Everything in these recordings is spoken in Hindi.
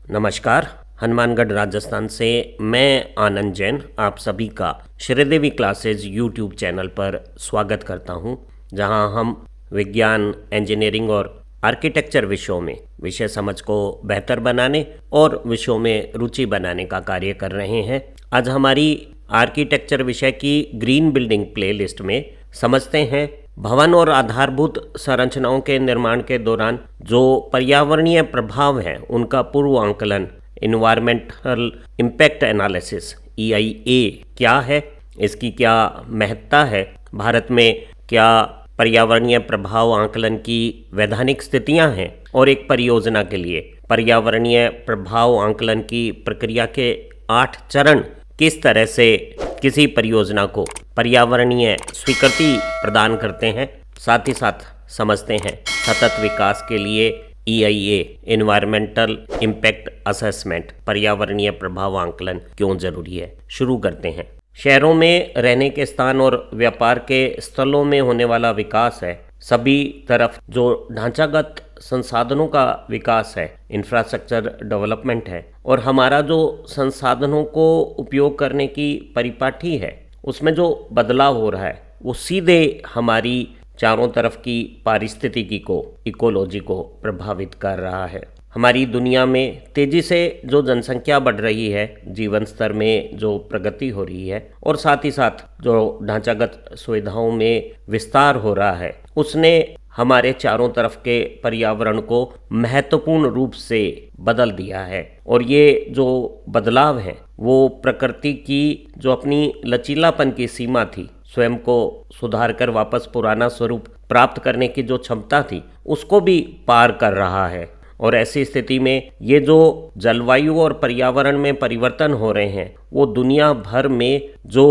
नमस्कार। हनुमानगढ़ राजस्थान से मैं आनंद जैन आप सभी का श्रीदेवी क्लासेज यूट्यूब चैनल पर स्वागत करता हूं, जहां हम विज्ञान, इंजीनियरिंग और आर्किटेक्चर विषयों में विषय समझ को बेहतर बनाने और विषयों में रुचि बनाने का कार्य कर रहे हैं। आज हमारी आर्किटेक्चर विषय की ग्रीन बिल्डिंग प्लेलिस्ट में समझते हैं भवन और आधारभूत संरचनाओं के निर्माण के दौरान जो पर्यावरणीय प्रभाव हैं उनका पूर्व आंकलन, इन्वायरमेंटल इम्पैक्ट एनालिसिस EIA क्या है, इसकी क्या महत्ता है, भारत में क्या पर्यावरणीय प्रभाव आंकलन की वैधानिक स्थितियां हैं और एक परियोजना के लिए पर्यावरणीय प्रभाव आंकलन की प्रक्रिया के 8 चरण किस तरह से किसी परियोजना को पर्यावरणीय स्वीकृति प्रदान करते हैं। साथ ही साथ समझते हैं सतत विकास के लिए EIA इन्वायरमेंटल इम्पैक्ट असेसमेंट पर्यावरणीय प्रभाव आंकलन क्यों जरूरी है। शुरू करते हैं। शहरों में रहने के स्थान और व्यापार के स्थलों में होने वाला विकास है, सभी तरफ जो ढांचागत संसाधनों का विकास है, इंफ्रास्ट्रक्चर डेवलपमेंट है, और हमारा जो संसाधनों को उपयोग करने की परिपाटी है उसमें जो बदलाव हो रहा है वो सीधे हमारी चारों तरफ की पारिस्थितिकी को, इकोलॉजी को प्रभावित कर रहा है। हमारी दुनिया में तेजी से जो जनसंख्या बढ़ रही है, जीवन स्तर में जो प्रगति हो रही है और साथ ही साथ जो ढांचागत सुविधाओं में विस्तार हो रहा है, उसने हमारे चारों तरफ के पर्यावरण को महत्वपूर्ण रूप से बदल दिया है। और ये जो बदलाव है वो प्रकृति की जो अपनी लचीलापन की सीमा थी, स्वयं को सुधार कर वापस पुराना स्वरूप प्राप्त करने की जो क्षमता थी, उसको भी पार कर रहा है। और ऐसी स्थिति में ये जो जलवायु और पर्यावरण में परिवर्तन हो रहे हैं वो दुनिया भर में जो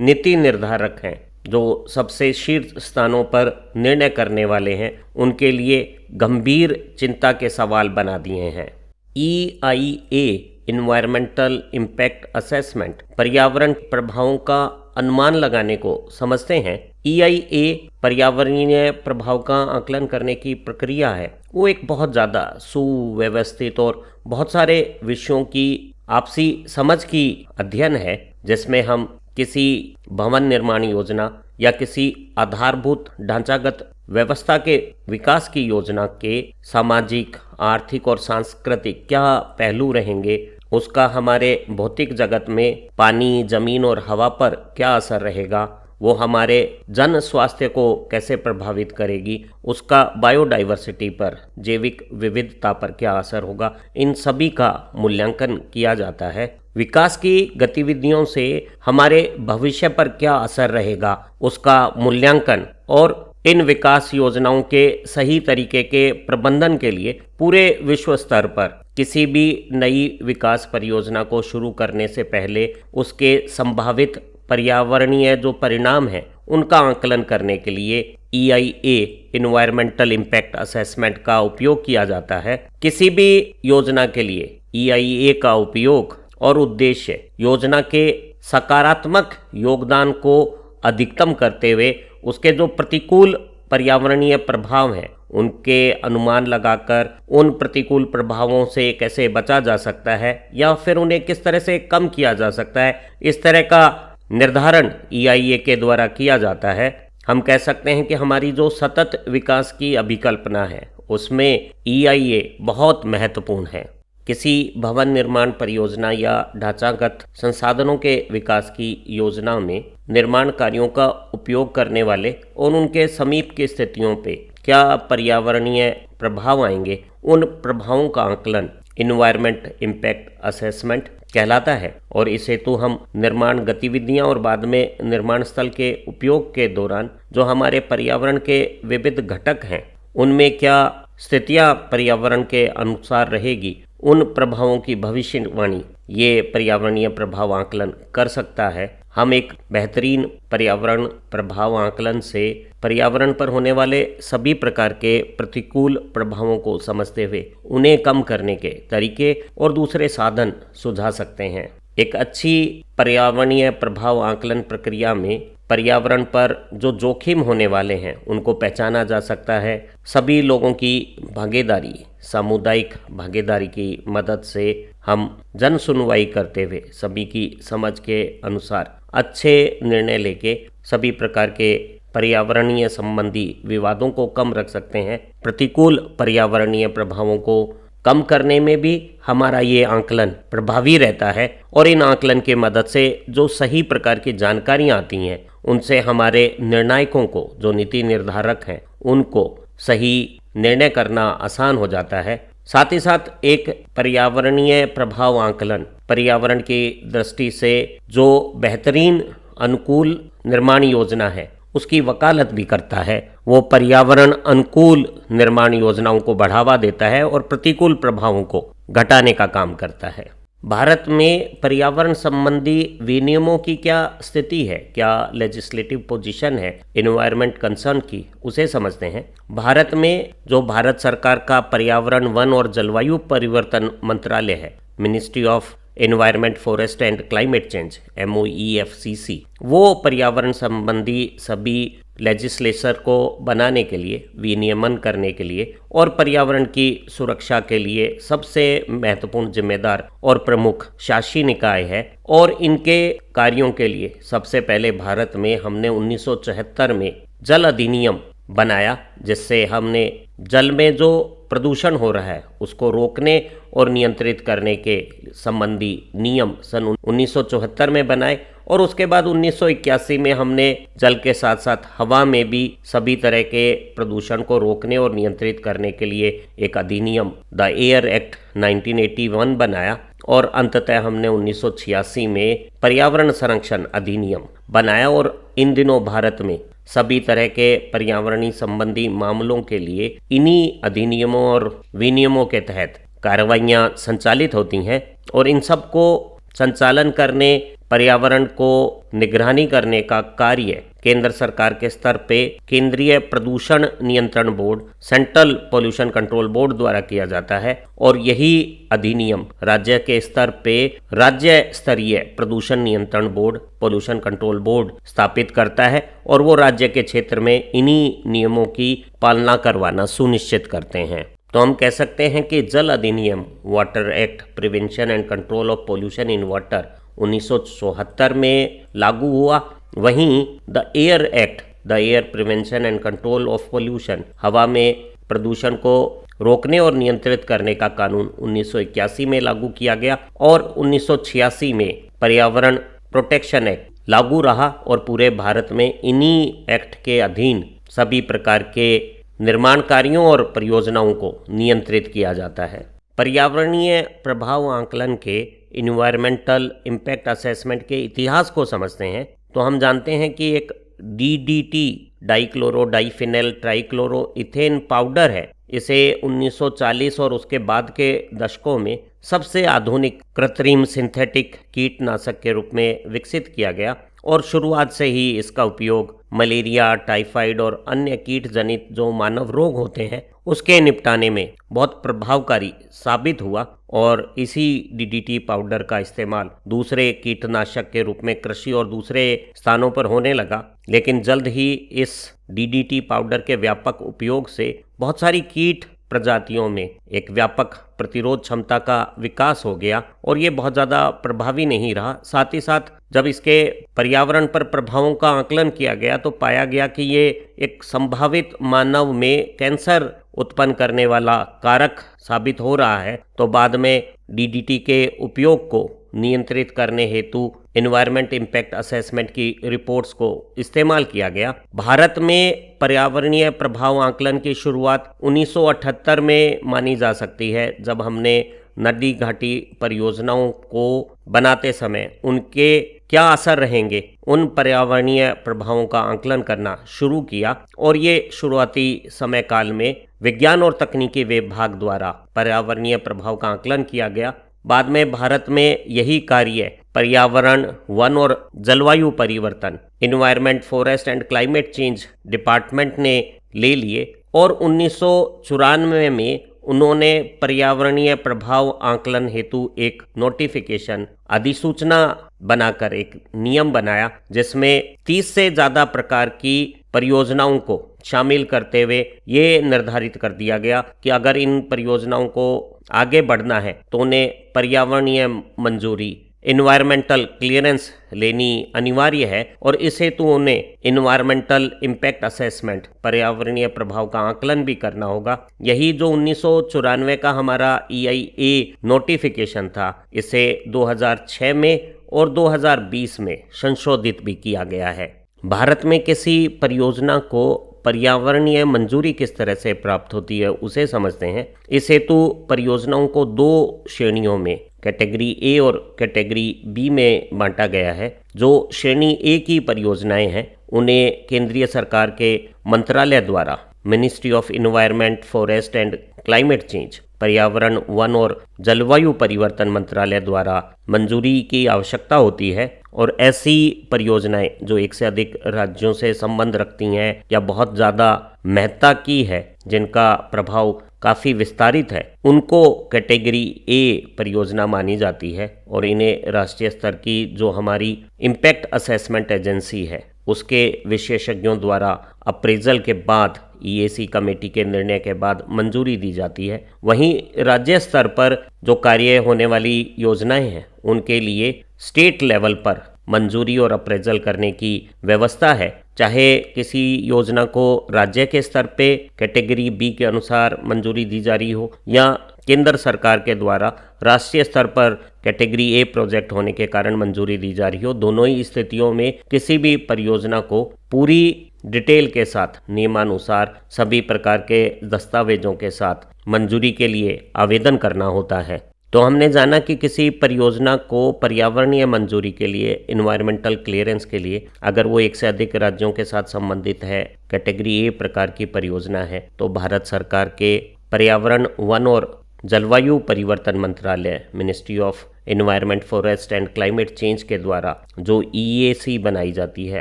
नीति निर्धारक हैं, जो सबसे शीर्ष स्थानों पर निर्णय करने वाले हैं, उनके लिए गंभीर चिंता के सवाल बना दिए हैं। EIA इन्वायरमेंटल इम्पैक्ट असेसमेंट पर्यावरण प्रभावों का अनुमान लगाने को समझते हैं। EIA पर्यावरणीय प्रभाव का आकलन करने की प्रक्रिया है, वो एक बहुत ज़्यादा सुव्यवस्थित और बहुत सारे विषयों की आपसी समझ की अध्ययन है, जिसमें हम किसी भवन निर्माण योजना या किसी आधारभूत ढांचागत व्यवस्था के विकास की योजना के सामाजिक, आर्थिक और सांस्कृतिक क्या पहलू रहेंगे, उसका हमारे भौतिक जगत में पानी, जमीन और हवा पर क्या असर रहेगा, वो हमारे जन स्वास्थ्य को कैसे प्रभावित करेगी, उसका बायोडाइवर्सिटी पर, जैविक विविधता पर क्या असर होगा, इन सभी का मूल्यांकन किया जाता है। विकास की गतिविधियों से हमारे भविष्य पर क्या असर रहेगा, उसका मूल्यांकन और इन विकास योजनाओं के सही तरीके के प्रबंधन के लिए पूरे विश्व स्तर पर किसी भी नई विकास परियोजना को शुरू करने से पहले उसके संभावित पर्यावरणीय जो परिणाम हैं उनका आकलन करने के लिए EIA इन्वायरमेंटल इम्पैक्ट असेसमेंट का उपयोग किया जाता है। किसी भी योजना के लिए EIA का उपयोग और उद्देश्य योजना के सकारात्मक योगदान को अधिकतम करते हुए उसके जो प्रतिकूल पर्यावरणीय प्रभाव हैं उनके अनुमान लगाकर उन प्रतिकूल प्रभावों से कैसे बचा जा सकता है या फिर उन्हें किस तरह से कम किया जा सकता है, इस तरह का निर्धारण EIA के द्वारा किया जाता है। हम कह सकते हैं कि हमारी जो सतत विकास की अभिकल्पना है उसमें EIA बहुत महत्वपूर्ण है। किसी भवन निर्माण परियोजना या ढांचागत संसाधनों के विकास की योजना में निर्माण कार्यों का उपयोग करने वाले और उनके समीप की स्थितियों पे क्या पर्यावरणीय प्रभाव आएंगे, उन प्रभावों का आकलन इन्वायरमेंट इम्पैक्ट असेसमेंट कहलाता है। और इस हेतु हम निर्माण गतिविधियां और बाद में निर्माण स्थल के उपयोग के दौरान जो हमारे पर्यावरण के विविध घटक हैं उनमें क्या स्थितियां पर्यावरण के अनुसार रहेगी, उन प्रभावों की भविष्यवाणी ये पर्यावरणीय प्रभाव आकलन कर सकता है। हम एक बेहतरीन पर्यावरण प्रभाव आकलन से पर्यावरण पर होने वाले सभी प्रकार के प्रतिकूल प्रभावों को समझते हुए उन्हें कम करने के तरीके और दूसरे साधन सुझा सकते हैं। एक अच्छी पर्यावरणीय प्रभाव आकलन प्रक्रिया में पर्यावरण पर जो जोखिम होने वाले हैं उनको पहचाना जा सकता है। सभी लोगों की भागीदारी, सामुदायिक भागीदारी की मदद से हम जन सुनवाई करते हुए सभी की समझ के अनुसार अच्छे निर्णय लेके सभी प्रकार के पर्यावरणीय संबंधी विवादों को कम रख सकते हैं। प्रतिकूल पर्यावरणीय प्रभावों को कम करने में भी हमारा ये आंकलन प्रभावी रहता है और इन आंकलन की मदद से जो सही प्रकार की जानकारियाँ आती हैं उनसे हमारे निर्णायकों को, जो नीति निर्धारक हैं, उनको सही निर्णय करना आसान हो जाता है। साथ ही साथ एक पर्यावरणीय प्रभाव आंकलन पर्यावरण की दृष्टि से जो बेहतरीन अनुकूल निर्माण योजना है उसकी वकालत भी करता है। वो पर्यावरण अनुकूल निर्माण योजनाओं को बढ़ावा देता है और प्रतिकूल प्रभावों को घटाने का काम करता है। भारत में पर्यावरण संबंधी विनियमों की क्या स्थिति है, क्या लेजिस्लेटिव पोजीशन है एनवायरनमेंट कंसर्न की, उसे समझते हैं। भारत में जो भारत सरकार का पर्यावरण, वन और जलवायु परिवर्तन मंत्रालय है, ministry of environment, forest and climate change, MOEFCC, वो पर्यावरण संबंधी सभी लेजिस्लेचर को बनाने के लिए, विनियमन करने के लिए और पर्यावरण की सुरक्षा के लिए सबसे महत्वपूर्ण जिम्मेदार और प्रमुख शासी निकाय है। और इनके कार्यों के लिए सबसे पहले भारत में हमने 1974 में जल अधिनियम बनाया, जिससे हमने जल में जो प्रदूषण हो रहा है उसको रोकने और नियंत्रित करने के संबंधी नियम सन 1974 में बनाए। और उसके बाद 1981 में हमने जल के साथ साथ हवा में भी सभी तरह के प्रदूषण को रोकने और नियंत्रित करने के लिए एक अधिनियम, द एयर एक्ट 1981 बनाया। और अंततः हमने 1986 में पर्यावरण संरक्षण अधिनियम बनाया। और इन दिनों भारत में सभी तरह के पर्यावरणीय संबंधी मामलों के लिए इन्हीं अधिनियमों और विनियमों के तहत कार्रवाइयाँ संचालित होती हैं। और इन सब को संचालन करने, पर्यावरण को निगरानी करने का कार्य केंद्र सरकार के स्तर पे केंद्रीय प्रदूषण नियंत्रण board, central pollution control board द्वारा किया जाता है। और यही अधिनियम राज्य के स्तर पे राज्य स्तरीय प्रदूषण नियंत्रण बोर्ड, पोल्यूशन कंट्रोल बोर्ड स्थापित करता है और वो राज्य के क्षेत्र में इन्हीं नियमों की पालना करवाना सुनिश्चित करते हैं। तो हम कह सकते हैं कि जल अधिनियम, water act, prevention and control of pollution in water, 1974 में लागू हुआ। वहीं the air act, the air prevention and control of pollution, हवा में प्रदूषण को रोकने और नियंत्रित करने का कानून 1981 में लागू किया गया। और 1986 में पर्यावरण प्रोटेक्शन एक्ट लागू रहा और पूरे भारत में इन्हीं एक्ट के अधीन सभी प्रकार के निर्माण कार्यों और परियोजनाओं को नियंत्रित किया जाता है। पर्यावरणीय प्रभाव आंकलन के, इन्वायरमेंटल इम्पैक्ट असेसमेंट के इतिहास को समझते हैं तो हम जानते हैं कि एक DDT, dichloro diphenyl trichloro ethane powder है। इसे 1940 और उसके बाद के दशकों में सबसे आधुनिक कृत्रिम सिंथेटिक कीटनाशक के रूप में विकसित किया गया। और शुरुआत से ही इसका उपयोग मलेरिया, टाइफाइड और अन्य कीट जनित जो मानव रोग होते हैं उसके निपटाने में बहुत प्रभावकारी साबित हुआ। और इसी DDT पाउडर का इस्तेमाल दूसरे कीटनाशक के रूप में कृषि और दूसरे स्थानों पर होने लगा। लेकिन जल्द ही इस DDT पाउडर के व्यापक उपयोग से बहुत सारी कीट प्रजातियों में एक व्यापक प्रतिरोध क्षमता का विकास हो गया और ये बहुत ज़्यादा प्रभावी नहीं रहा। साथ ही साथ जब इसके पर्यावरण पर प्रभावों का आकलन किया गया तो पाया गया कि ये एक संभावित मानव में कैंसर उत्पन्न करने वाला कारक साबित हो रहा है। तो बाद में DDT के उपयोग को नियंत्रित करने हेतु एनवायरनमेंट इम्पैक्ट असेसमेंट की रिपोर्ट्स को इस्तेमाल किया गया। भारत में पर्यावरणीय प्रभाव आकलन की शुरुआत 1978 में मानी जा सकती है, जब हमने नदी घाटी परियोजनाओं को बनाते समय उनके क्या असर रहेंगे उन पर्यावरणीय प्रभावों का आकलन करना शुरू किया। और ये शुरुआती समय काल में विज्ञान और तकनीकी विभाग द्वारा पर्यावरणीय प्रभाव का आकलन किया गया। बाद में भारत में यही कार्य पर्यावरण, वन और जलवायु परिवर्तन, environment, forest and climate change department ने ले लिए। और 1994 में उन्होंने पर्यावरणीय प्रभाव आकलन हेतु एक नोटिफिकेशन अधिसूचना बनाकर एक नियम बनाया, जिसमें 30 से ज़्यादा प्रकार की परियोजनाओं को शामिल करते हुए ये निर्धारित कर दिया गया कि अगर इन परियोजनाओं को आगे बढ़ना है तो उन्हें पर्यावरणीय मंजूरी, इन्वायरमेंटल क्लियरेंस लेनी अनिवार्य है और इस हेतु उन्हें इन्वायरमेंटल इम्पैक्ट असेसमेंट, पर्यावरणीय प्रभाव का आकलन भी करना होगा। यही जो 1994 का हमारा EIA नोटिफिकेशन था, इसे 2006 में और 2020 में संशोधित भी किया गया है। भारत में किसी परियोजना को पर्यावरणीय मंजूरी किस तरह से प्राप्त होती है उसे समझते हैं। इस हेतु परियोजनाओं को 2 श्रेणियों में, कैटेगरी ए और कैटेगरी बी में बांटा गया है। जो श्रेणी ए की परियोजनाएं हैं उन्हें केंद्रीय सरकार के मंत्रालय द्वारा ministry of environment, forest and climate change, पर्यावरण, वन और जलवायु परिवर्तन मंत्रालय द्वारा मंजूरी की आवश्यकता होती है। और ऐसी परियोजनाएं जो एक से अधिक राज्यों से संबंध रखती हैं या बहुत ज़्यादा महत्ता की है, जिनका प्रभाव काफ़ी विस्तारित है, उनको कैटेगरी ए परियोजना मानी जाती है और इन्हें राष्ट्रीय स्तर की जो हमारी इम्पैक्ट असेसमेंट एजेंसी है उसके विशेषज्ञों द्वारा अप्रेजल के बाद, EAC कमेटी के निर्णय के बाद मंजूरी दी जाती है। वहीं राज्य स्तर पर जो कार्य होने वाली योजनाएं हैं उनके लिए स्टेट लेवल पर मंजूरी और अप्रेजल करने की व्यवस्था है। चाहे किसी योजना को राज्य के स्तर पे कैटेगरी बी के अनुसार मंजूरी दी जा रही हो या केंद्र सरकार के द्वारा राष्ट्रीय स्तर पर कैटेगरी ए प्रोजेक्ट होने के कारण मंजूरी दी जा रही हो, दोनों ही स्थितियों में किसी भी परियोजना को पूरी डिटेल के साथ, नियमानुसार सभी प्रकार के दस्तावेजों के साथ मंजूरी के लिए आवेदन करना होता है। तो हमने जाना कि किसी परियोजना को पर्यावरणीय मंजूरी के लिए, इन्वायरमेंटल क्लियरेंस के लिए, अगर वो एक से अधिक राज्यों के साथ संबंधित है, कैटेगरी ए प्रकार की परियोजना है, तो भारत सरकार के पर्यावरण, वन और जलवायु परिवर्तन मंत्रालय, ministry of environment, forest and climate change के द्वारा जो EAC बनाई जाती है,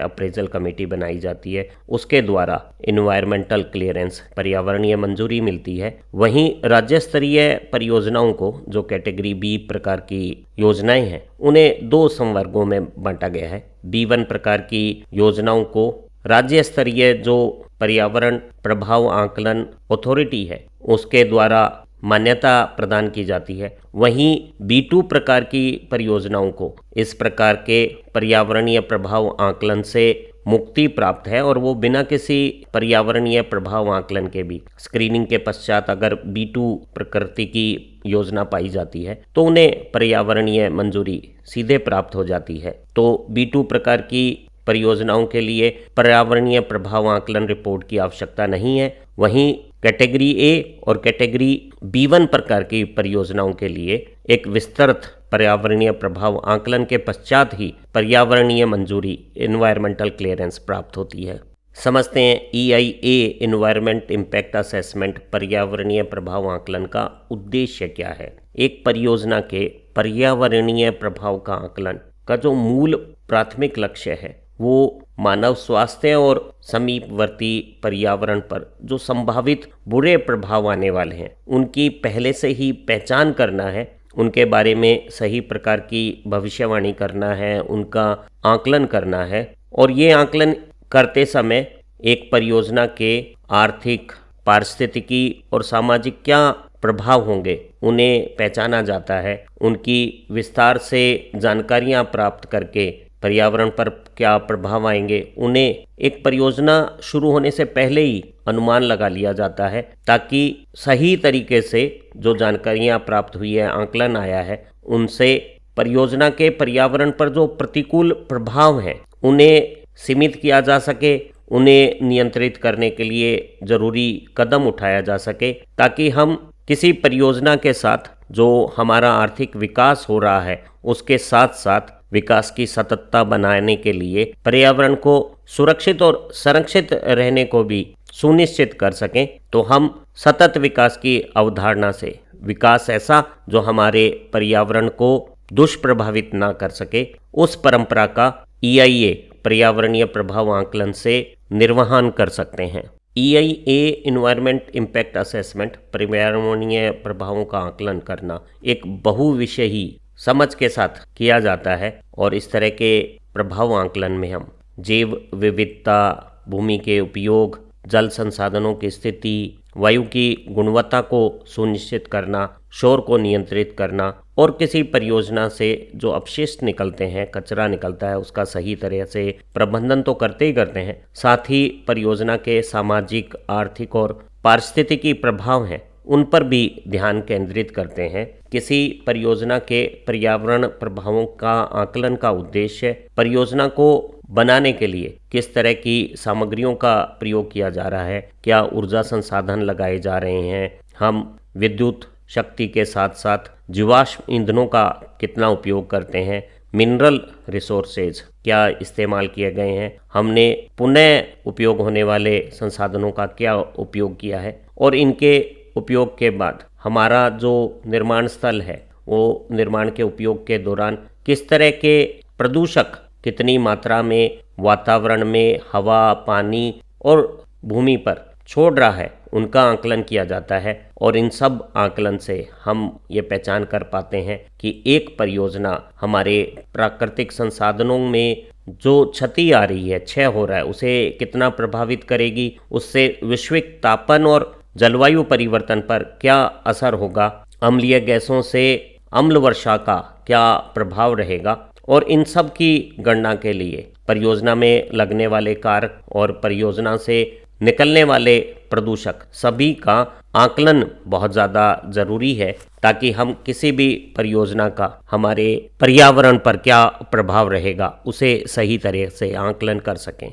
अप्रेजल कमेटी बनाई जाती है, उसके द्वारा इन्वायरमेंटल क्लियरेंस, पर्यावरणीय मंजूरी मिलती है। वहीं राज्य स्तरीय परियोजनाओं को, जो कैटेगरी बी प्रकार की योजनाएं हैं, उन्हें 2 संवर्गों में बांटा गया है। B1 प्रकार की योजनाओं को राज्य स्तरीय जो पर्यावरण प्रभाव आकलन अथॉरिटी है उसके द्वारा मान्यता प्रदान की जाती है। वहीं B2 प्रकार की परियोजनाओं को इस प्रकार के पर्यावरणीय प्रभाव आकलन से मुक्ति प्राप्त है और वो बिना किसी पर्यावरणीय प्रभाव आकलन के भी स्क्रीनिंग के पश्चात अगर B2 प्रकृति की योजना पाई जाती है तो उन्हें पर्यावरणीय मंजूरी सीधे प्राप्त हो जाती है। तो B2 प्रकार की परियोजनाओं के लिए पर्यावरणीय प्रभाव आकलन रिपोर्ट की आवश्यकता नहीं है। वहीं कैटेगरी ए और कैटेगरी B1 प्रकार की परियोजनाओं के लिए एक विस्तृत पर्यावरणीय प्रभाव आकलन के पश्चात ही पर्यावरणीय मंजूरी, इन्वायरमेंटल क्लियरेंस प्राप्त होती है। समझते हैं EIA इन्वायरमेंट इम्पैक्ट असेसमेंट, पर्यावरणीय प्रभाव आकलन का उद्देश्य क्या है। एक परियोजना के पर्यावरणीय प्रभाव का आकलन का जो मूल प्राथमिक लक्ष्य है वो मानव स्वास्थ्य और समीपवर्ती पर्यावरण पर जो संभावित बुरे प्रभाव आने वाले हैं उनकी पहले से ही पहचान करना है, उनके बारे में सही प्रकार की भविष्यवाणी करना है, उनका आकलन करना है। और ये आकलन करते समय एक परियोजना के आर्थिक, पारिस्थितिकी और सामाजिक क्या प्रभाव होंगे उन्हें पहचाना जाता है। उनकी विस्तार से जानकारियां प्राप्त करके पर्यावरण पर क्या प्रभाव आएंगे उन्हें एक परियोजना शुरू होने से पहले ही अनुमान लगा लिया जाता है, ताकि सही तरीके से जो जानकारियां प्राप्त हुई है, आकलन आया है, उनसे परियोजना के पर्यावरण पर जो प्रतिकूल प्रभाव हैं उन्हें सीमित किया जा सके, उन्हें नियंत्रित करने के लिए जरूरी कदम उठाया जा सके, ताकि हम किसी परियोजना के साथ जो हमारा आर्थिक विकास हो रहा है उसके साथ साथ विकास की सततता बनाने के लिए पर्यावरण को सुरक्षित और संरक्षित रहने को भी सुनिश्चित कर सकें। तो हम सतत विकास की अवधारणा से, विकास ऐसा जो हमारे पर्यावरण को दुष्प्रभावित ना कर सके, उस परंपरा का EIA पर्यावरणीय प्रभाव आकलन से निर्वहन कर सकते हैं। EIA इन्वायरमेंट इम्पैक्ट असेसमेंट, पर्यावरणीय प्रभावों का आकलन करना एक बहुविषयी समझ के साथ किया जाता है और इस तरह के प्रभाव आकलन में हम जैव विविधता, भूमि के उपयोग, जल संसाधनों की स्थिति, वायु की गुणवत्ता को सुनिश्चित करना, शोर को नियंत्रित करना और किसी परियोजना से जो अपशिष्ट निकलते हैं, कचरा निकलता है, उसका सही तरह से प्रबंधन तो करते ही करते हैं, साथ ही परियोजना के सामाजिक, आर्थिक और पारिस्थितिकी प्रभाव हैं उन पर भी ध्यान केंद्रित करते हैं। किसी परियोजना के पर्यावरण प्रभावों का आकलन का उद्देश्य परियोजना को बनाने के लिए किस तरह की सामग्रियों का प्रयोग किया जा रहा है, क्या ऊर्जा संसाधन लगाए जा रहे हैं, हम विद्युत शक्ति के साथ साथ जीवाश्म ईंधनों का कितना उपयोग करते हैं, मिनरल रिसोर्सेज क्या इस्तेमाल किए गए हैं, हमने पुनः उपयोग होने वाले संसाधनों का क्या उपयोग किया है और इनके उपयोग के बाद हमारा जो निर्माण स्थल है वो निर्माण के उपयोग के दौरान किस तरह के प्रदूषक कितनी मात्रा में वातावरण में, हवा, पानी और भूमि पर छोड़ रहा है, उनका आकलन किया जाता है। और इन सब आकलन से हम ये पहचान कर पाते हैं कि एक परियोजना हमारे प्राकृतिक संसाधनों में जो क्षति आ रही है, क्षय हो रहा है, उसे कितना प्रभावित करेगी, उससे वैश्विक तापन और जलवायु परिवर्तन पर क्या असर होगा, अम्लीय गैसों से अम्ल वर्षा का क्या प्रभाव रहेगा। और इन सब की गणना के लिए परियोजना में लगने वाले कारक और परियोजना से निकलने वाले प्रदूषक सभी का आकलन बहुत ज़्यादा ज़रूरी है ताकि हम किसी भी परियोजना का हमारे पर्यावरण पर क्या प्रभाव रहेगा उसे सही तरह से आकलन कर सकें।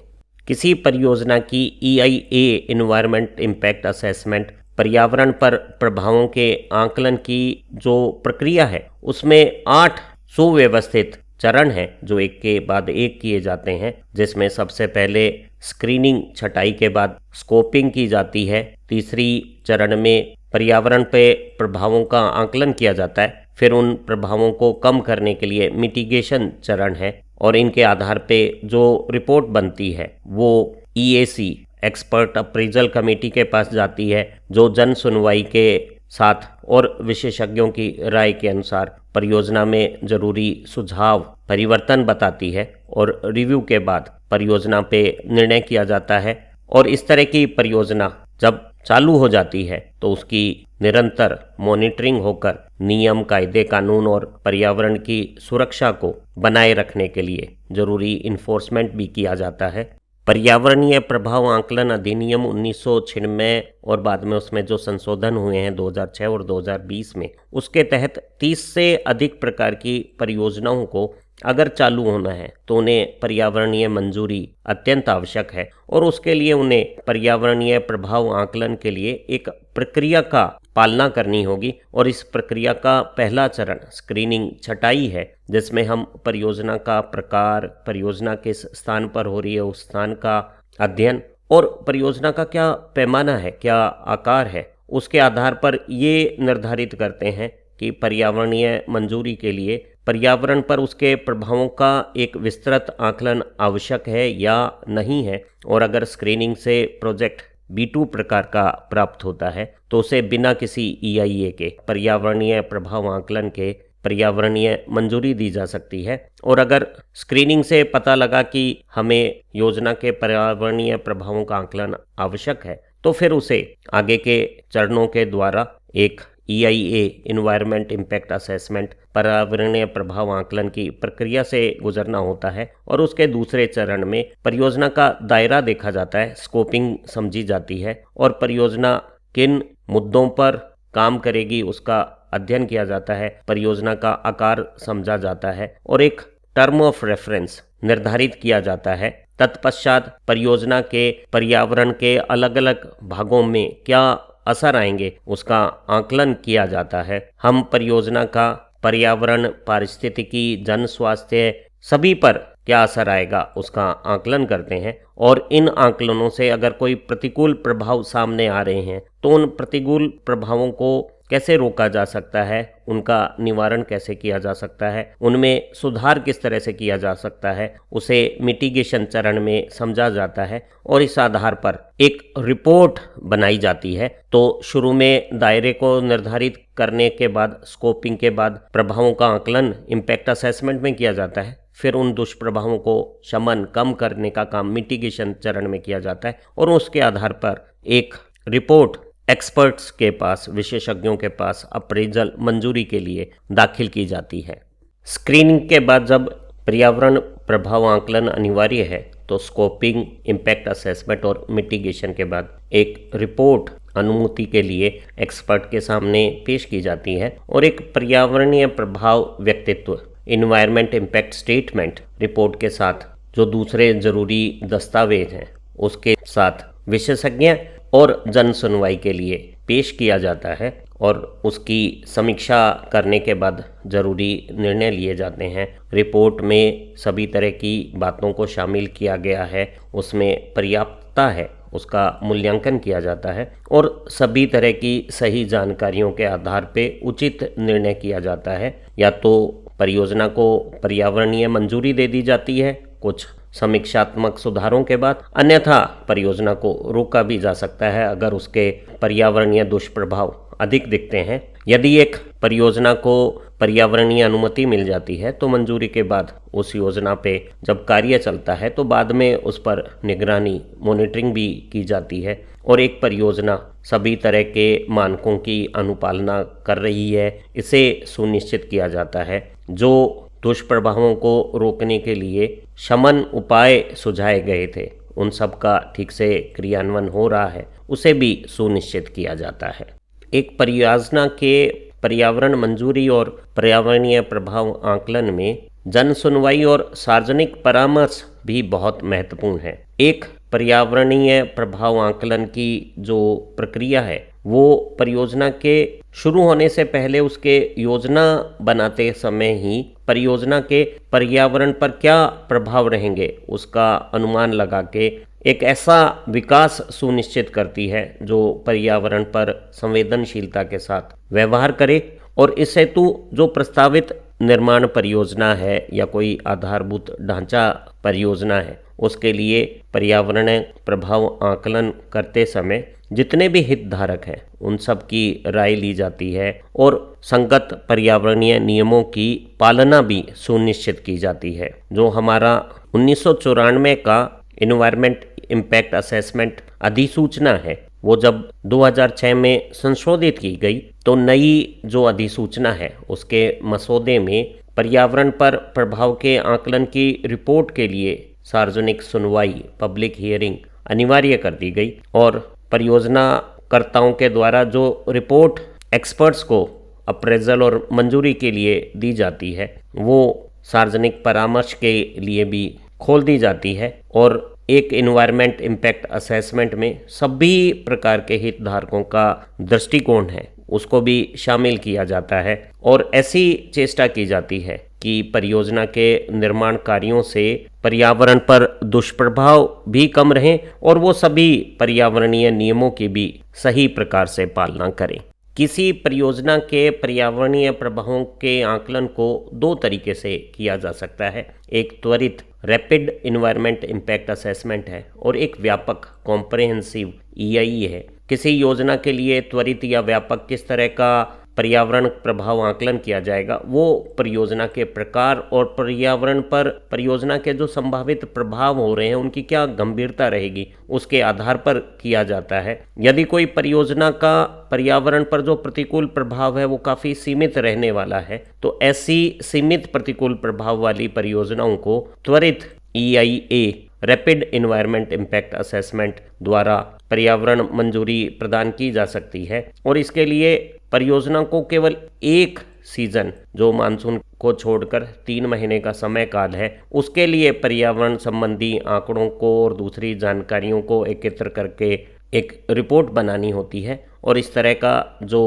किसी परियोजना की EIA इन्वायरमेंट इम्पैक्ट असेसमेंट पर्यावरण पर प्रभावों के आकलन की जो प्रक्रिया है उसमें 8 सुव्यवस्थित चरण हैं जो एक के बाद एक किए जाते हैं, जिसमें सबसे पहले स्क्रीनिंग, छटाई के बाद स्कोपिंग की जाती है। तीसरी चरण में पर्यावरण पे प्रभावों का आकलन किया जाता है, फिर उन प्रभावों को कम करने के लिए मिटिगेशन चरण है और इनके आधार पे जो रिपोर्ट बनती है वो EAC एक्सपर्ट अप्रेजल कमेटी के पास जाती है, जो जन सुनवाई के साथ और विशेषज्ञों की राय के अनुसार परियोजना में जरूरी सुझाव, परिवर्तन बताती है और रिव्यू के बाद परियोजना पे निर्णय किया जाता है। और इस तरह की परियोजना जब चालू हो जाती है तो उसकी निरंतर मॉनिटरिंग होकर नियम, कायदे, कानून और पर्यावरण की सुरक्षा को बनाए रखने के लिए जरूरी इन्फोर्समेंट भी किया जाता है। पर्यावरणीय प्रभाव आकलन अधिनियम 1996 और बाद में उसमें जो संशोधन हुए हैं 2006 और 2020 में, उसके तहत 30 से अधिक प्रकार की परियोजनाओं को अगर चालू होना है तो उन्हें पर्यावरणीय मंजूरी अत्यंत आवश्यक है और उसके लिए उन्हें पर्यावरणीय प्रभाव आकलन के लिए एक प्रक्रिया का पालना करनी होगी। और इस प्रक्रिया का पहला चरण स्क्रीनिंग, छटाई है, जिसमें हम परियोजना का प्रकार, परियोजना किस स्थान पर हो रही है उस स्थान का अध्ययन और परियोजना का क्या पैमाना है, क्या आकार है, उसके आधार पर ये निर्धारित करते हैं कि पर्यावरणीय मंजूरी के लिए पर्यावरण पर उसके प्रभावों का एक विस्तृत आकलन आवश्यक है या नहीं है। और अगर स्क्रीनिंग से प्रोजेक्ट B2 प्रकार का प्राप्त होता है तो उसे बिना किसी EIA के पर्यावरणीय प्रभाव आकलन के पर्यावरणीय मंजूरी दी जा सकती है। और अगर स्क्रीनिंग से पता लगा कि हमें योजना के पर्यावरणीय प्रभावों का आकलन आवश्यक है तो फिर उसे आगे के चरणों के द्वारा एक EIA इन्वायरमेंट इम्पैक्ट असेसमेंट पर्यावरणीय प्रभाव आकलन की प्रक्रिया से गुजरना होता है। और उसके दूसरे चरण में परियोजना का दायरा देखा जाता है, स्कोपिंग समझी जाती है और परियोजना किन मुद्दों पर काम करेगी उसका अध्ययन किया जाता है, परियोजना का आकार समझा जाता है और एक टर्म ऑफ रेफरेंस निर्धारित किया जाता है। तत्पश्चात परियोजना के पर्यावरण के अलग अलग भागों में क्या असर आएंगे उसका आकलन किया जाता है। हम परियोजना का पर्यावरण, पारिस्थितिकी, जन स्वास्थ्य सभी पर क्या असर आएगा उसका आकलन करते हैं और इन आकलनों से अगर कोई प्रतिकूल प्रभाव सामने आ रहे हैं तो उन प्रतिकूल प्रभावों को कैसे रोका जा सकता है, उनका निवारण कैसे किया जा सकता है, उनमें सुधार किस तरह से किया जा सकता है, उसे मिटिगेशन चरण में समझा जाता है और इस आधार पर एक रिपोर्ट बनाई जाती है। तो शुरू में दायरे को निर्धारित करने के बाद, स्कोपिंग के बाद प्रभावों का आकलन इम्पैक्ट असेसमेंट में किया जाता है। फिर उन दुष्प्रभावों को शमन कम करने का काम मिटिगेशन चरण में किया जाता है और उसके आधार पर एक रिपोर्ट एक्सपर्ट्स के पास, विशेषज्ञों के पास अप्रेजल मंजूरी के लिए दाखिल की जाती है। स्क्रीनिंग के बाद जब पर्यावरण प्रभाव आकलन अनिवार्य है तो स्कोपिंग, इम्पैक्ट असेसमेंट और मिटिगेशन के बाद एक रिपोर्ट अनुमति के लिए एक्सपर्ट के सामने पेश की जाती है और एक पर्यावरणीय प्रभाव व्यक्तित्व, इन्वायरमेंट इम्पैक्ट स्टेटमेंट रिपोर्ट के साथ जो दूसरे जरूरी दस्तावेज हैं उसके साथ विशेषज्ञ और जन सुनवाई के लिए पेश किया जाता है और उसकी समीक्षा करने के बाद जरूरी निर्णय लिए जाते हैं। रिपोर्ट में सभी तरह की बातों को शामिल किया गया है, उसमें पर्याप्तता है, उसका मूल्यांकन किया जाता है और सभी तरह की सही जानकारियों के आधार पे उचित निर्णय किया जाता है। या तो परियोजना को पर्यावरणीय मंजूरी दे दी जाती है कुछ समीक्षात्मक सुधारों के बाद, अन्यथा परियोजना को रोका भी जा सकता है अगर उसके पर्यावरणीय दुष्प्रभाव अधिक दिखते हैं। यदि एक परियोजना को पर्यावरणीय अनुमति मिल जाती है तो मंजूरी के बाद उस योजना पे जब कार्य चलता है तो बाद में उस पर निगरानी, मॉनिटरिंग भी की जाती है और एक परियोजना सभी तरह के मानकों की अनुपालना कर रही है, इसे सुनिश्चित किया जाता है। जो दुष्प्रभावों को रोकने के लिए शमन उपाय सुझाए गए थे उन सब का ठीक से क्रियान्वयन हो रहा है, उसे भी सुनिश्चित किया जाता है। एक परियोजना के पर्यावरण मंजूरी और पर्यावरणीय प्रभाव आकलन में जन सुनवाई और सार्वजनिक परामर्श भी बहुत महत्वपूर्ण है। एक पर्यावरणीय प्रभाव आकलन की जो प्रक्रिया है वो परियोजना के शुरू होने से पहले उसके योजना बनाते समय ही परियोजना के पर्यावरण पर क्या प्रभाव रहेंगे उसका अनुमान लगा के एक ऐसा विकास सुनिश्चित करती है जो पर्यावरण पर संवेदनशीलता के साथ व्यवहार करे और इस हेतु जो प्रस्तावित निर्माण परियोजना है या कोई आधारभूत ढांचा परियोजना है उसके लिए पर्यावरण प्रभाव आकलन करते समय जितने भी हितधारक हैं उन सब की राय ली जाती है और संगत पर्यावरणीय नियमों की पालना भी सुनिश्चित की जाती है। जो हमारा 1994 का इन्वायरमेंट इम्पैक्ट असेसमेंट अधिसूचना है वो जब 2006 में संशोधित की गई तो नई जो अधिसूचना है उसके मसौदे में पर्यावरण पर प्रभाव के आकलन की रिपोर्ट के लिए सार्वजनिक सुनवाई, पब्लिक हियरिंग अनिवार्य कर दी गई और परियोजनाकर्ताओं के द्वारा जो रिपोर्ट एक्सपर्ट्स को अप्रेजल और मंजूरी के लिए दी जाती है वो सार्वजनिक परामर्श के लिए भी खोल दी जाती है और एक इन्वायरमेंट इम्पैक्ट असेसमेंट में सभी प्रकार के हितधारकों का दृष्टिकोण है उसको भी शामिल किया जाता है और ऐसी चेष्टा की जाती है कि परियोजना के निर्माण कार्यों से पर्यावरण पर दुष्प्रभाव भी कम रहें और वो सभी पर्यावरणीय नियमों की भी सही प्रकार से पालना करें। किसी परियोजना के पर्यावरणीय प्रभावों के आकलन को दो तरीके से किया जा सकता है। एक त्वरित रैपिड इन्वायरमेंट इम्पैक्ट असेसमेंट है और एक व्यापक कॉम्प्रहेंसिव EIE है। किसी योजना के लिए त्वरित या व्यापक किस तरह का पर्यावरण प्रभाव आकलन किया जाएगा वो परियोजना के प्रकार और पर्यावरण पर परियोजना के जो संभावित प्रभाव हो रहे हैं उनकी क्या गंभीरता रहेगी उसके आधार पर किया जाता है। यदि कोई परियोजना का पर्यावरण पर जो प्रतिकूल प्रभाव है वो काफ़ी सीमित रहने वाला है तो ऐसी सीमित प्रतिकूल प्रभाव वाली परियोजनाओं को त्वरित EIA rapid environment impact assessment द्वारा पर्यावरण मंजूरी प्रदान की जा सकती है और इसके लिए परियोजना को केवल एक सीजन जो मानसून को छोड़कर 3 महीने का समय काल है उसके लिए पर्यावरण संबंधी आंकड़ों को और दूसरी जानकारियों को एकत्र करके एक रिपोर्ट बनानी होती है और इस तरह का जो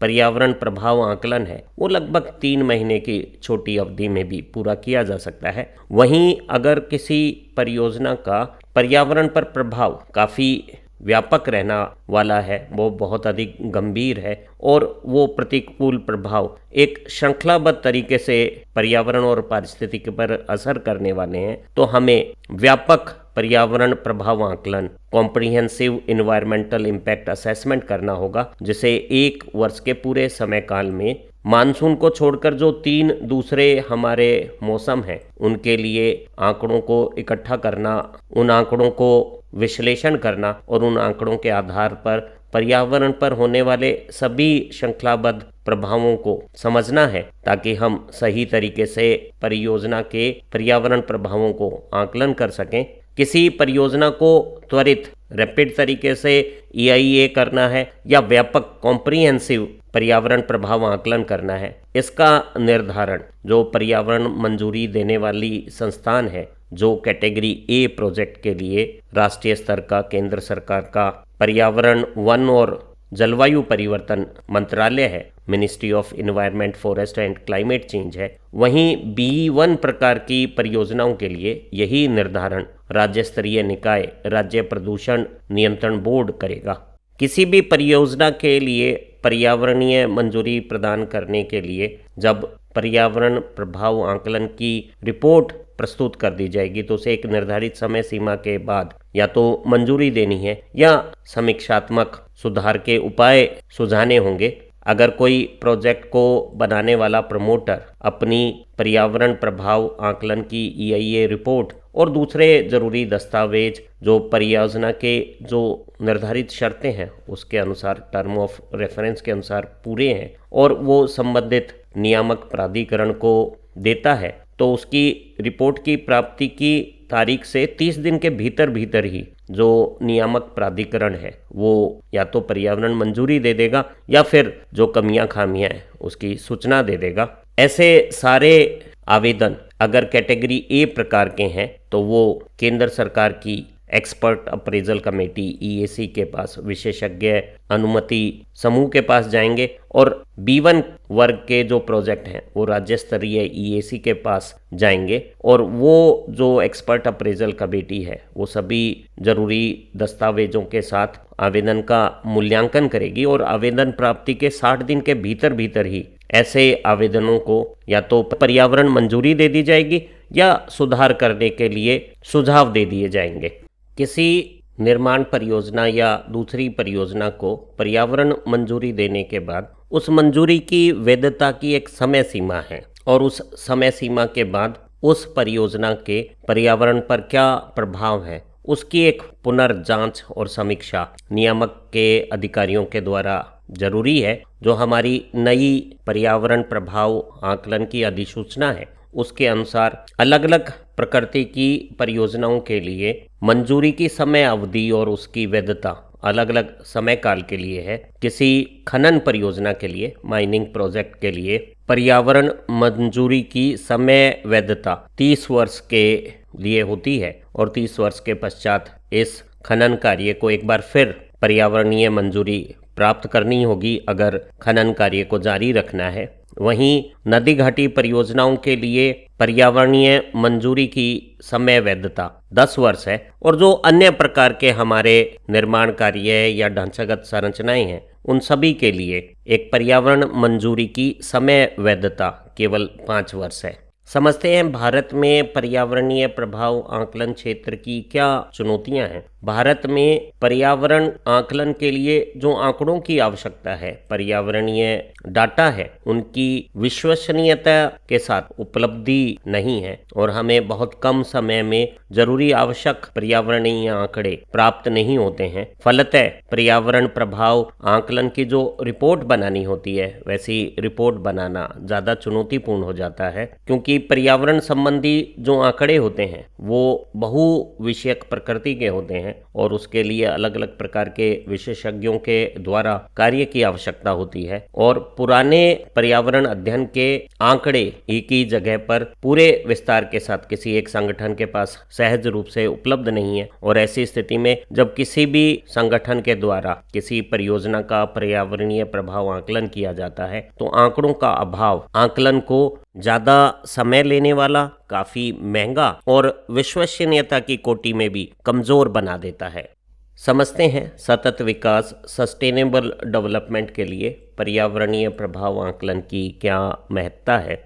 पर्यावरण प्रभाव आकलन है वो लगभग 3 महीने की छोटी अवधि में भी पूरा किया जा सकता है। वहीं अगर किसी परियोजना का पर्यावरण पर प्रभाव काफ़ी व्यापक रहना वाला है, वो बहुत अधिक गंभीर है और वो प्रतिकूल प्रभाव एक श्रृंखलाबद्ध तरीके से पर्यावरण और पारिस्थितिकी पर असर करने वाले हैं, तो हमें व्यापक पर्यावरण प्रभाव आकलन कॉम्प्रिहेंसिव इन्वायरमेंटल इम्पैक्ट असेसमेंट करना होगा, जिसे 1 वर्ष के पूरे समय काल में मानसून को छोड़कर जो 3 दूसरे हमारे मौसम हैं उनके लिए आंकड़ों को इकट्ठा करना, उन आंकड़ों को विश्लेषण करना और उन आंकड़ों के आधार पर पर्यावरण पर होने वाले सभी श्रृंखलाबद्ध प्रभावों को समझना है, ताकि हम सही तरीके से परियोजना के पर्यावरण प्रभावों को आकलन कर सकें। किसी परियोजना को त्वरित रैपिड तरीके से EIA करना है या व्यापक कॉम्प्रिहेंसिव पर्यावरण प्रभाव आकलन करना है, इसका निर्धारण जो पर्यावरण मंजूरी देने वाली संस्थान है, जो कैटेगरी A प्रोजेक्ट के लिए राष्ट्रीय स्तर का केंद्र सरकार का पर्यावरण, वन और जलवायु परिवर्तन मंत्रालय है, ministry of environment, forest and climate change है, वहीं B1 प्रकार की परियोजनाओं के लिए यही निर्धारण राज्य स्तरीय निकाय राज्य प्रदूषण नियंत्रण बोर्ड करेगा। किसी भी परियोजना के लिए पर्यावरणीय मंजूरी प्रदान करने के लिए जब पर्यावरण प्रभाव आकलन की रिपोर्ट प्रस्तुत कर दी जाएगी, तो उसे एक निर्धारित समय सीमा के बाद या तो मंजूरी देनी है या समीक्षात्मक सुधार के उपाय सुझाने होंगे। अगर कोई प्रोजेक्ट को बनाने वाला प्रमोटर अपनी पर्यावरण प्रभाव आकलन की EIA रिपोर्ट और दूसरे जरूरी दस्तावेज जो परियोजना के जो निर्धारित शर्तें हैं उसके अनुसार, टर्म ऑफ रेफरेंस के अनुसार पूरे हैं और वो संबंधित नियामक प्राधिकरण को देता है, तो उसकी रिपोर्ट की प्राप्ति की तारीख से 30 दिन के भीतर भीतर ही जो नियामक प्राधिकरण है वो या तो पर्यावरण मंजूरी दे देगा या फिर जो कमियां खामियां हैं उसकी सूचना दे देगा। ऐसे सारे आवेदन अगर कैटेगरी A प्रकार के हैं तो वो केंद्र सरकार की एक्सपर्ट अप्रेजल कमेटी EAC के पास, विशेषज्ञ अनुमति समूह के पास जाएंगे और B1 वर्ग के जो प्रोजेक्ट हैं वो राज्य स्तरीय EAC के पास जाएंगे और वो जो एक्सपर्ट अप्रेजल कमेटी है वो सभी जरूरी दस्तावेजों के साथ आवेदन का मूल्यांकन करेगी और आवेदन प्राप्ति के 60 दिन के भीतर भीतर ही ऐसे आवेदनों को या तो पर्यावरण मंजूरी दे दी जाएगी या सुधार करने के लिए सुझाव दे दिए जाएंगे। किसी निर्माण परियोजना या दूसरी परियोजना को पर्यावरण मंजूरी देने के बाद उस मंजूरी की वैधता की एक समय सीमा है और उस समय सीमा के बाद उस परियोजना के पर्यावरण पर क्या प्रभाव है उसकी एक पुनर्जांच और समीक्षा नियामक के अधिकारियों के द्वारा जरूरी है। जो हमारी नई पर्यावरण प्रभाव आकलन की अधिसूचना है उसके अनुसार अलग अलग प्रकृति की परियोजनाओं के लिए मंजूरी की समय अवधि और उसकी वैधता अलग अलग समय काल के लिए है। किसी खनन परियोजना के लिए, माइनिंग प्रोजेक्ट के लिए पर्यावरण मंजूरी की समय वैधता 30 वर्ष के लिए होती है और 30 वर्ष के पश्चात इस खनन कार्य को एक बार फिर पर्यावरणीय मंजूरी प्राप्त करनी होगी अगर खनन कार्य को जारी रखना है। वहीं नदी घाटी परियोजनाओं के लिए पर्यावरणीय मंजूरी की समय वैधता 10 वर्ष है और जो अन्य प्रकार के हमारे निर्माण कार्य या ढांचागत संरचनाएं हैं उन सभी के लिए एक पर्यावरण मंजूरी की समय वैधता केवल 5 वर्ष है। समझते हैं भारत में पर्यावरणीय प्रभाव आकलन क्षेत्र की क्या चुनौतियां हैं। भारत में पर्यावरण आकलन के लिए जो आंकड़ों की आवश्यकता है, पर्यावरणीय डाटा है, उनकी विश्वसनीयता के साथ उपलब्धि नहीं है और हमें बहुत कम समय में जरूरी आवश्यक पर्यावरणीय आंकड़े प्राप्त नहीं होते हैं। फलतः पर्यावरण प्रभाव आकलन की जो रिपोर्ट बनानी होती है वैसी रिपोर्ट बनाना ज़्यादा चुनौतीपूर्ण हो जाता है, क्योंकि पर्यावरण संबंधी जो आंकड़े होते हैं वो बहु विषयक प्रकृति के होते हैं और उसके लिए अलग अलग प्रकार के विशेषज्ञों के द्वारा कार्य की आवश्यकता होती है और पुराने पर्यावरण अध्ययन के आंकड़े एक ही जगह पर पूरे विस्तार के साथ किसी एक संगठन के पास सहज रूप से उपलब्ध नहीं है। और ऐसी स्थिति में जब किसी भी संगठन के द्वारा किसी परियोजना का पर्यावरणीय प्रभाव आकलन किया जाता है तो आंकड़ों का अभाव आकलन को ज़्यादा समय लेने वाला, काफ़ी महंगा और विश्वसनीयता की कोटि में भी कमज़ोर बना देता है। समझते हैं सतत विकास सस्टेनेबल डेवलपमेंट के लिए पर्यावरणीय प्रभाव आकलन की क्या महत्ता है।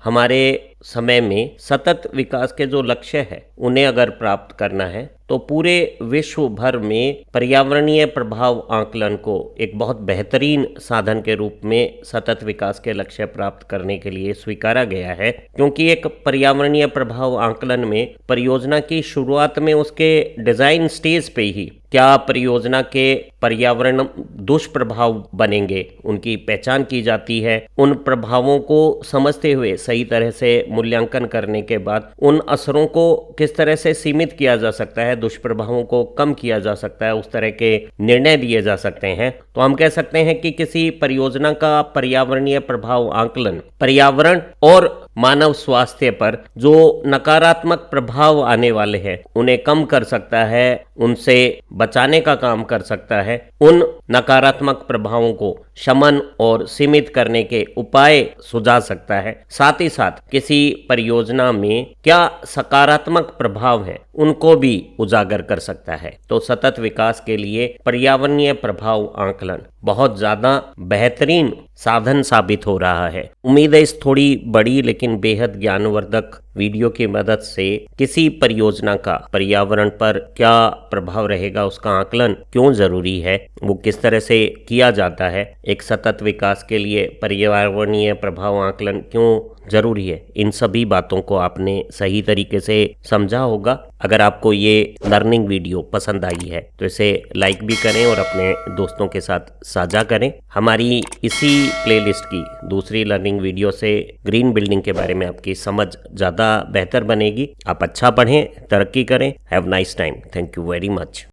हमारे समय में सतत विकास के जो लक्ष्य है उन्हें अगर प्राप्त करना है तो पूरे विश्व भर में पर्यावरणीय प्रभाव आकलन को एक बहुत बेहतरीन साधन के रूप में सतत विकास के लक्ष्य प्राप्त करने के लिए स्वीकारा गया है, क्योंकि एक पर्यावरणीय प्रभाव आकलन में परियोजना की शुरुआत में उसके डिजाइन स्टेज पे ही क्या परियोजना के पर्यावरण दुष्प्रभाव बनेंगे उनकी पहचान की जाती है। उन प्रभावों को समझते हुए सही तरह से मूल्यांकन करने के बाद उन असरों को किस तरह से सीमित किया जा सकता है, दुष्प्रभावों को कम किया जा सकता है, उस तरह के निर्णय दिए जा सकते हैं। तो हम कह सकते हैं कि किसी परियोजना का पर्यावरणीय प्रभाव आकलन पर्यावरण और मानव स्वास्थ्य पर जो नकारात्मक प्रभाव आने वाले हैं उन्हें कम कर सकता है, उनसे बचाने का काम कर सकता है, उन नकारात्मक प्रभावों को शमन और सीमित करने के उपाय सुझा सकता है। साथ ही साथ किसी परियोजना में क्या सकारात्मक प्रभाव है उनको भी उजागर कर सकता है। तो सतत विकास के लिए पर्यावरणीय प्रभाव आकलन बहुत ज्यादा बेहतरीन साधन साबित हो रहा है। उम्मीद है इस थोड़ी बड़ी लेकिन बेहद ज्ञानवर्धक वीडियो की मदद से किसी परियोजना का पर्यावरण पर क्या प्रभाव रहेगा, उसका आकलन क्यों जरूरी है, वो किस तरह से किया जाता है, एक सतत विकास के लिए पर्यावरणीय प्रभाव आकलन क्यों जरूरी है, इन सभी बातों को आपने सही तरीके से समझा होगा। अगर आपको ये लर्निंग वीडियो पसंद आई है तो इसे लाइक भी करें और अपने दोस्तों के साथ साझा करें। हमारी इसी प्लेलिस्ट की दूसरी लर्निंग वीडियो से ग्रीन बिल्डिंग के बारे में आपकी समझ ज़्यादा बेहतर बनेगी। आप अच्छा पढ़ें, तरक्की करें। Have nice time. Thank you very much.